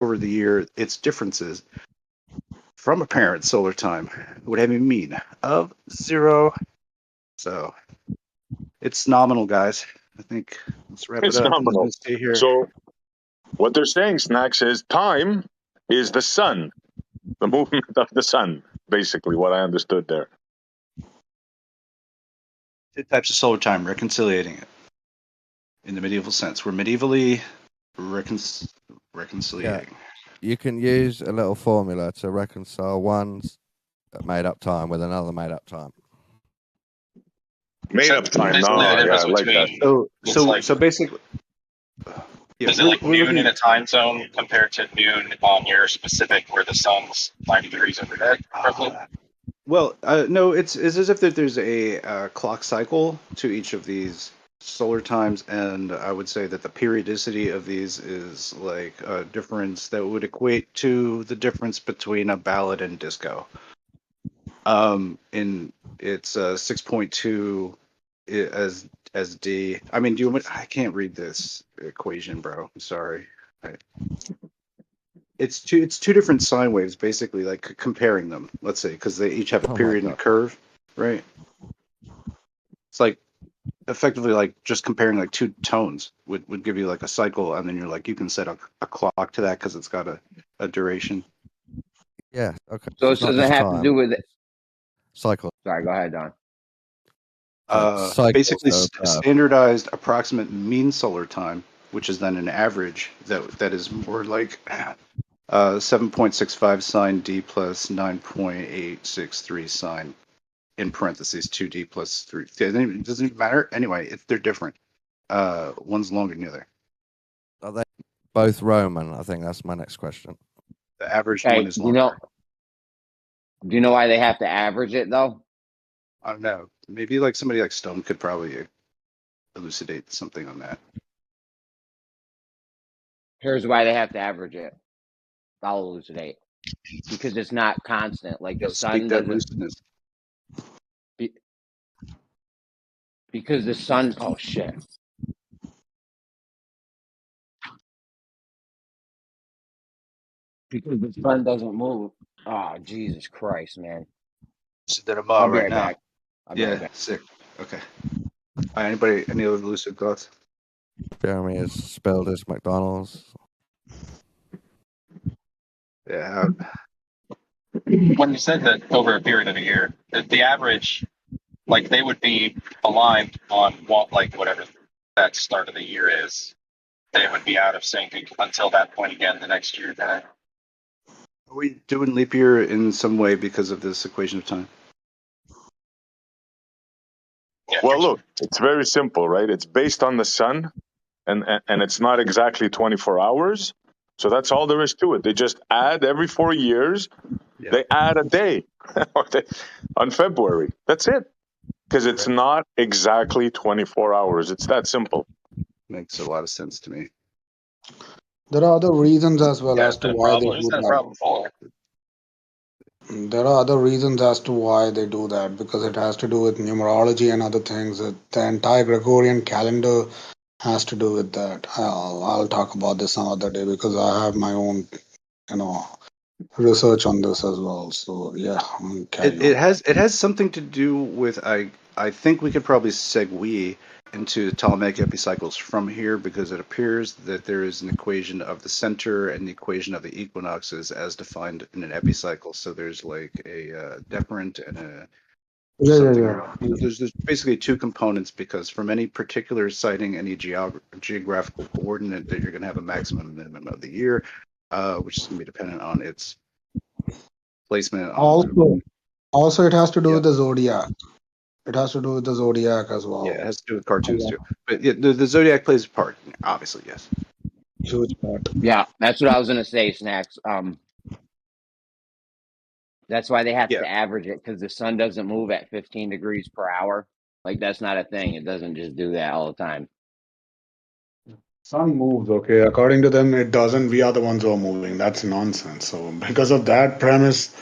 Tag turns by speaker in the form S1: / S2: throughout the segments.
S1: over the year, its differences from apparent solar time would have a mean of 0. So it's nominal, guys. I think let's wrap
S2: It's
S1: it up.
S2: nominal.
S1: Stay here.
S2: So what they're saying, Snacks, is time is the sun, the movement of the sun, basically what I understood there.
S1: 2 types of solar time, reconciliating it in the medieval sense. We're medievally reconciliating.
S3: You can use a little formula to reconcile one's made-up time with another made-up time.
S2: Made up time. No, yeah, I like that.
S1: So basically,
S4: is it like noon in a time zone compared to noon on your specific where the sun's 90 degrees overhead, roughly?
S1: Well, no, it's as if there's a clock cycle to each of these solar times, and I would say that the periodicity of these is like a difference that would equate to the difference between a ballad and disco. In it's 6.2 as D. I mean, I can't read this equation, bro. I'm sorry. It's two different sine waves, basically, like comparing them. Let's say, because they each have a period and a curve, right? It's like effectively like just comparing like 2 tones would give you like a cycle, and then you're like you can set a clock to that because it's got a duration.
S3: Yeah. Okay.
S5: So does it have to do with it?
S3: Cycle?
S5: Sorry, go ahead, Don.
S1: Basically, standardized approximate mean solar time, which is then an average that is more like 7.65 sine D plus 9.863 sine in parentheses 2D plus 3. It doesn't even matter. Anyway, they're different. One's longer than the other.
S3: Are they both Roman? I think that's my next question.
S1: The average one is longer.
S5: Do you know why they have to average it, though?
S1: I don't know. Maybe like somebody like Stone could probably elucidate something on that.
S5: Here's why they have to average it. I'll elucidate. Because it's not constant. Like the sun doesn't. Because the sun. Oh shit. Because the sun doesn't move. Oh Jesus Christ, man.
S1: So that I'm right now.
S5: Back.
S1: Yeah, sick. Okay. Anybody? Any other lucid thoughts?
S3: Jeremy has spelled his McDonald's.
S1: Yeah.
S4: When you said that over a period of a year, the average, like they would be aligned on what, like whatever that start of the year is, they would be out of sync until that point again the next year. Then.
S1: Are we doing leap year in some way because of this equation of time?
S4: Yeah,
S2: well, look, it's very simple, right? It's based on the sun, and it's not exactly 24 hours. So that's all there is to it. They just add every 4 years. Yeah. They add a day on February. That's it. Because it's not exactly 24 hours. It's that simple.
S1: Makes a lot of sense to me.
S6: There are other reasons as well as to why they do that. There are other reasons as to why they do that, because it has to do with numerology and other things. The entire Gregorian calendar has to do with that. I'll talk about this some other day because I have my own, research on this as well. So yeah,
S1: it has something to do with I think we could probably segue into Ptolemaic epicycles from here, because it appears that there is an equation of the center and the equation of the equinoxes as defined in an epicycle. So there's like a deferent and a There's basically 2 components, because from any particular sighting, any geographical coordinate, that you're going to have a maximum and minimum of the year, which is going to be dependent on its placement.
S6: Also, it has to do with the zodiac. It has to do with the zodiac as well.
S1: Yeah, it has to do with cartoons too. But yeah, the zodiac plays a part, obviously, yes.
S6: Huge part.
S5: Yeah, that's what I was going to say, Snacks. That's why they have to average it, because the sun doesn't move at 15 degrees per hour. Like, that's not a thing. It doesn't just do that all the time.
S6: Sun moves, okay. According to them, it doesn't. We are the ones who are moving. That's nonsense. So because of that premise,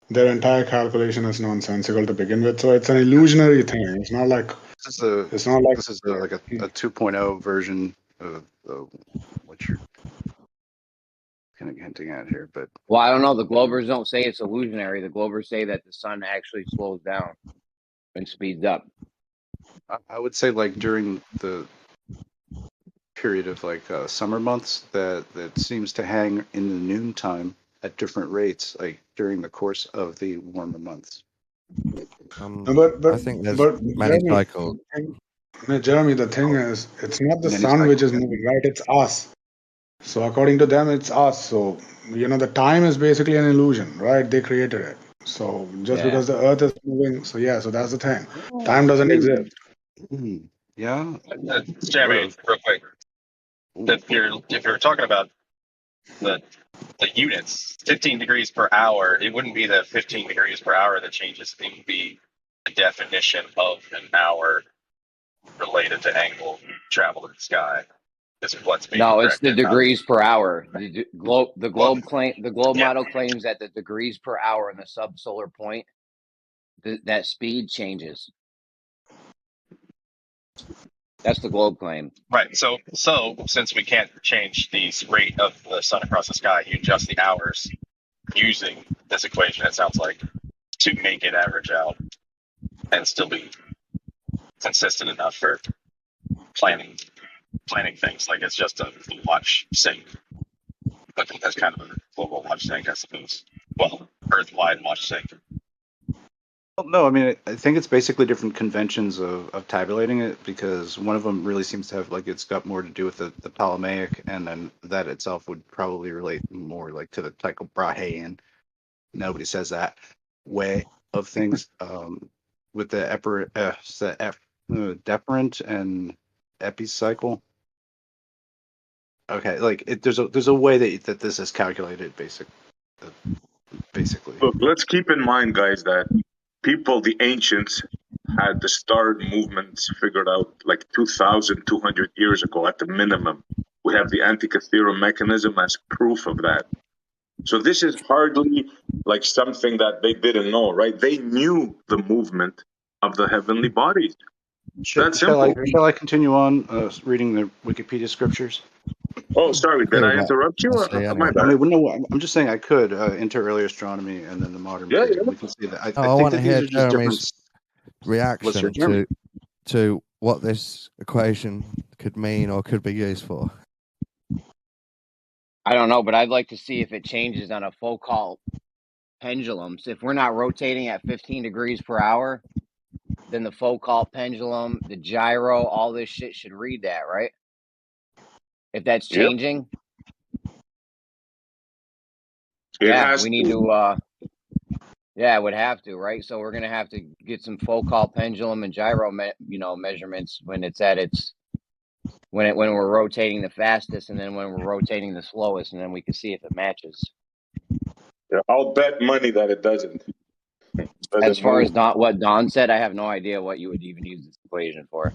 S6: their entire calculation is nonsensical to begin with. So it's an illusionary thing. It's not like
S1: this is like a 2.0 version of what you're. kind of hinting at here, but
S5: well, I don't know. The Globers don't say it's illusionary. The Globers say that the sun actually slows down and speeds up.
S1: I would say like during the period of like summer months that seems to hang in the noontime at different rates, like during the course of the warmer months.
S3: I think there's many cycles.
S6: Jeremy, the thing is, it's not the sun which is moving, right? It's us. So according to them, it's us. So, the time is basically an illusion, right? They created it. So just because the earth is moving, so that's the thing. Time doesn't exist.
S1: Yeah.
S4: Jeremy, real quick. If you're talking about the units, 15 degrees per hour, it wouldn't be the 15 degrees per hour that changes. It would be the definition of an hour related to angle travel in the sky. Is what's being
S5: it's the degrees per hour. The globe model claims that the degrees per hour in the subsolar point, that speed changes. That's the globe claim.
S4: Right. So since we can't change the rate of the sun across the sky, you adjust the hours using this equation, it sounds like, to make it average out and still be consistent enough for planning things. Like it's just a watch sync. But that's kind of a global watch sync, I suppose. Well, Earth-wide watch sync.
S1: Well, no, I mean, I think it's basically different conventions of tabulating it, because one of them really seems to have, like, it's got more to do with the Ptolemaic, and then that itself would probably relate more, like, to the Tycho Brahean. Nobody says that way of things. With the deferent and epicycle. Okay, like, there's a way that this is calculated, basically.
S2: Look, let's keep in mind, guys, that the ancients, had the star movements figured out like 2,200 years ago at the minimum. We have the Antikythera mechanism as proof of that. So this is hardly like something that they didn't know, right? They knew the movement of the heavenly bodies. That's simple.
S1: Shall I continue on reading the Wikipedia scriptures?
S2: Oh, sorry, did I interrupt you? My bad.
S1: I mean, no, I'm just saying I could enter early astronomy and then the modern period. We can see that. I think
S3: want
S1: that
S3: to
S1: these
S3: hear
S1: are just
S3: Jeremy's reaction to what this equation could mean or could be used for.
S5: I don't know, but I'd like to see if it changes on a Foucault pendulum. So if we're not rotating at 15 degrees per hour, then the Foucault pendulum, the gyro, all this shit should read that, right? If that's changing, we need to. It would have to, right? So we're gonna have to get some Foucault pendulum and gyro, measurements when it's at its when we're rotating the fastest, and then when we're rotating the slowest, and then we can see if it matches.
S2: Yeah, I'll bet money that it doesn't.
S5: As far as what Don said, I have no idea what you would even use this equation for.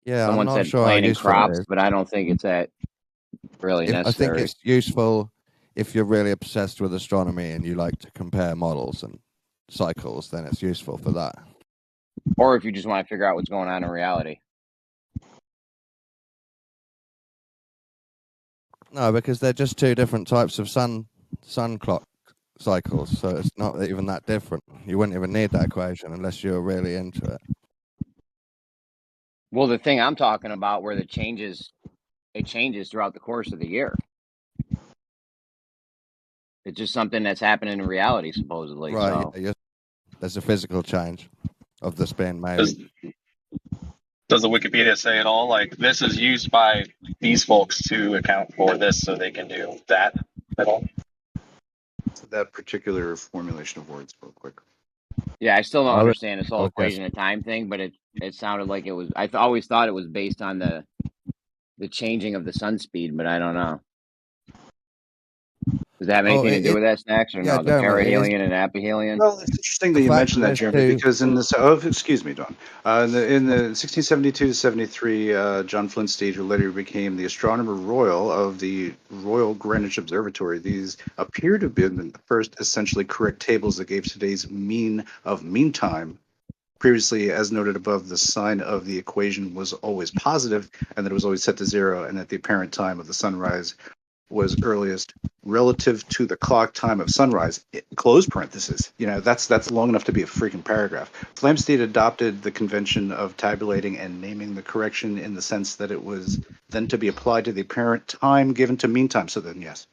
S3: Yeah,
S5: someone said planting crops, but I don't think it's that really necessary.
S3: I think it's useful if you're really obsessed with astronomy and you like to compare models and cycles, then it's useful for that.
S5: Or if you just want to figure out what's going on in reality.
S3: No, because they're just two different types of sun clock cycles, so it's not even that different. You wouldn't even need that equation unless you're really into it.
S5: Well, the thing I'm talking about where it changes throughout the course of the year. It's just something that's happening in reality, supposedly.
S3: Right.
S5: So.
S3: Yeah, there's a physical change of the spin, maybe.
S4: Does the Wikipedia say it all? Like, this is used by these folks to account for this so they can do that at all?
S1: That particular formulation of words real quick.
S5: Yeah, I still don't understand this whole equation of time thing, but it sounded like it was. I always thought it was based on the changing of the sun speed, but I don't know. Does that have anything to do with that, Snacks, or no? The perihelion and aphelion?
S1: Well, it's interesting that you mentioned that, Jeremy, because in this... Oh, excuse me, Don. In the 1672-73, John Flintsteed, who later became the Astronomer Royal of the Royal Greenwich Observatory, these appear to have been the first essentially correct tables that gave today's mean of meantime. Previously, as noted above, the sign of the equation was always positive, and that it was always set to 0, and that the apparent time of the sunrise was earliest relative to the clock time of sunrise, close parenthesis. That's long enough to be a freaking paragraph. Flamsteed adopted the convention of tabulating and naming the correction in the sense that it was then to be applied to the apparent time given to mean time. So then, yes.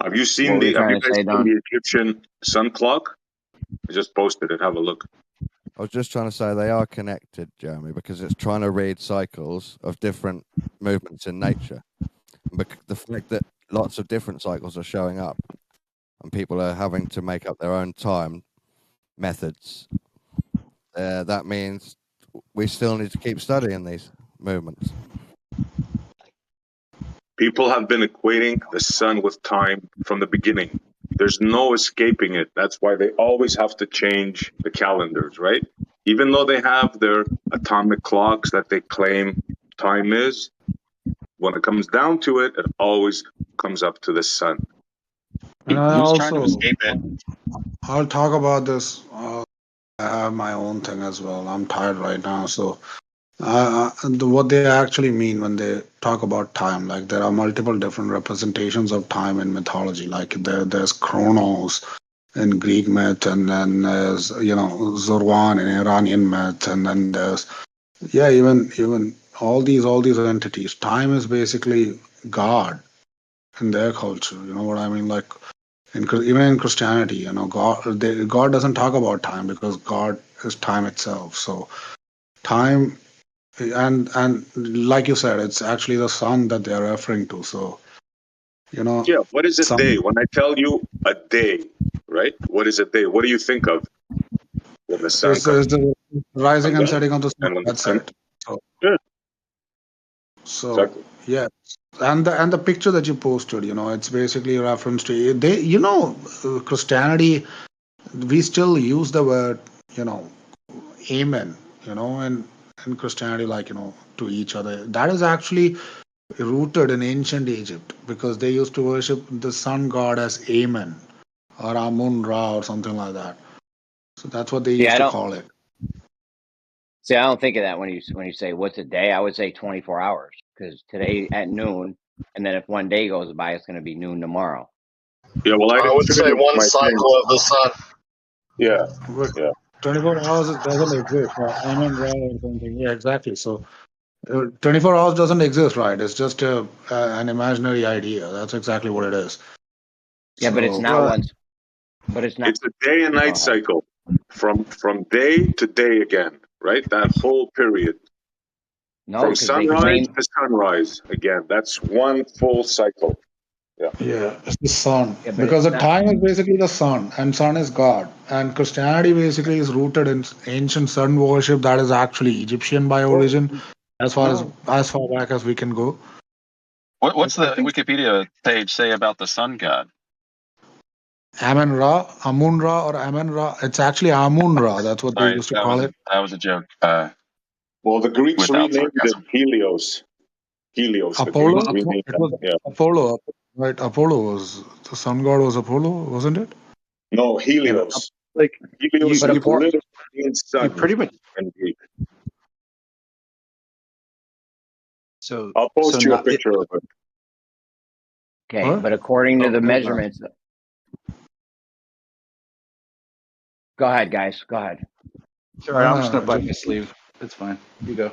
S2: Have you guys seen the Egyptian sun clock? I just posted it. Have a look.
S3: I was just trying to say they are connected, Jeremy, because it's trying to read cycles of different movements in nature. But the fact that lots of different cycles are showing up and people are having to make up their own time methods, that means we still need to keep studying these movements.
S2: People have been equating the sun with time from the beginning. There's no escaping it. That's why they always have to change the calendars, right? Even though they have their atomic clocks that they claim time is, when it comes down to it, it always comes up to the sun.
S6: And
S4: Who's trying to escape it?
S6: I'll talk about this. I have my own thing as well. I'm tired right now. So what they actually mean when they talk about time, like there are multiple different representations of time in mythology. Like there's Chronos in Greek myth, and then there's Zurwan in Iranian myth, and then there's even all these entities. Time is basically God in their culture. You know what I mean? Like even in Christianity, God doesn't talk about time because God is time itself. So time. And like you said, it's actually the sun that they're referring to. So,
S2: Yeah, what is a day? When I tell you a day, right? What is a day? What do you think of when the sun comes?
S6: It's the rising and setting of the sun. That's it. So
S2: exactly.
S6: Yeah. And the picture that you posted, it's basically a reference to Christianity. We still use the word, amen, in Christianity, like, to each other. That is actually rooted in ancient Egypt because they used to worship the sun god as Amen or Amun Ra or something like that. So that's what they used to call it.
S5: See, I don't think of that when you say what's a day. I would say 24 hours because today at noon, and then if one day goes by, it's going to be noon tomorrow.
S2: Yeah, well,
S7: I would say one cycle of the sun.
S2: Yeah.
S6: 24 hours doesn't exist. Amun Ra or something. Yeah, exactly. So 24 hours doesn't exist, right? It's just an imaginary idea. That's exactly what it is.
S5: Yeah, but it's not once. But it's not.
S2: It's a day and night cycle from day to day again, right? That whole period.
S5: No,
S2: from sunrise to sunrise again. That's one full cycle.
S6: Yeah, it's the sun. Because the time is basically the sun, and sun is God. And Christianity basically is rooted in ancient sun worship that is actually Egyptian by origin, as far back as we can go.
S4: What's the Wikipedia page say about the sun god?
S6: Amun Ra, or Amun Ra. It's actually Amun Ra. That's what they used to call it.
S4: That was a joke.
S2: Well, the Greeks renamed it Helios.
S6: Apollo? It was Apollo, right? Apollo was the sun god. Was Apollo, wasn't it?
S2: No, Helios. Helios means sun.
S1: You pretty much.
S2: In Greek.
S1: So
S2: I'll post you a picture of it.
S5: Okay, but according to the measurements. Go ahead, guys. Go ahead.
S1: Sorry, I'm just gonna bite my sleeve. It's fine. You go.